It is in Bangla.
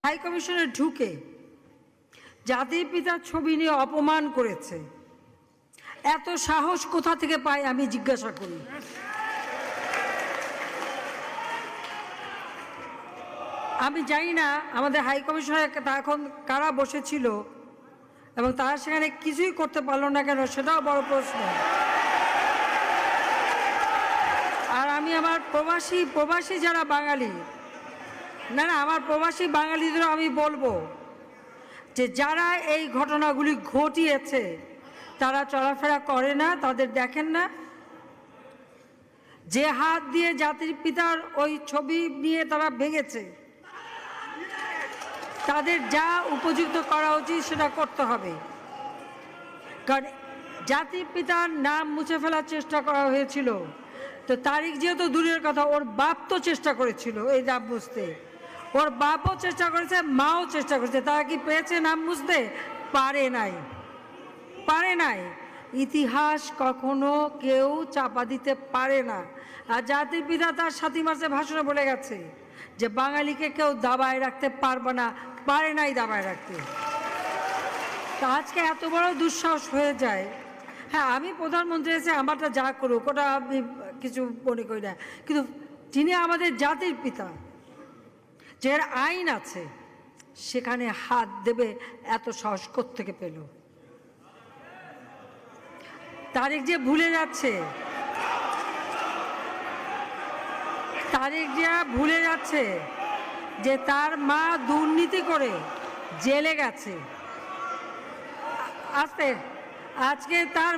হাই কমিশনে ঢুকে জাতির পিতার ছবি নিয়ে অপমান করেছে। এত সাহস কোথা থেকে পায় আমি জিজ্ঞাসা করি। আমি জানি না আমাদের হাই কমিশনার এখন কারা বসেছিল এবং তারা সেখানে কিছুই করতে পারলো না কেন, সেটাও বড় প্রশ্ন। আর আমি আমার প্রবাসী যারা বাঙালি, না আমার প্রবাসী বাঙালিদেরও আমি বলবো যে যারা এই ঘটনাগুলি ঘটিয়েছে তারা চলাফেরা করে না, তাদের দেখেন না। যে হাত দিয়ে জাতির পিতার ওই ছবি নিয়ে তারা ভেঙেছে, তাদের যা উপযুক্ত করা উচিত সেটা করতে হবে। কারণ জাতির পিতার নাম মুছে ফেলার চেষ্টা করা হয়েছিল, তো তারিখ যেহেতু দূরের কথা, ওর বাপ তো চেষ্টা করেছিল এই নাম মুছতে, ওর বাপও চেষ্টা করেছে, মাও চেষ্টা করেছে। তারা কি পেয়েছে নাম মুছতে? পারে নাই। ইতিহাস কখনো কেউ চাপা দিতে পারে না। আর জাতির পিতা তার 7 মার্চে ভাষণে বলে গেছে যে বাঙালিকে কেউ দাবায় রাখতে পারবে না, পারে নাই দাবায় রাখতে। তা আজকে এত বড় দুঃসাহস হয়ে যায়। হ্যাঁ, আমি প্রধানমন্ত্রী এসে আমারটা যা করুক ওটা আমি কিছু মনে করি না, কিন্তু যিনি আমাদের জাতির পিতা, যে আইন আছে, সেখানে হাত দেবে এত সাহস কোত্থেকে পেল? তারেক যে ভুলে যাচ্ছে যে তার মা দুর্নীতি করে জেলে গেছে। আজকে তার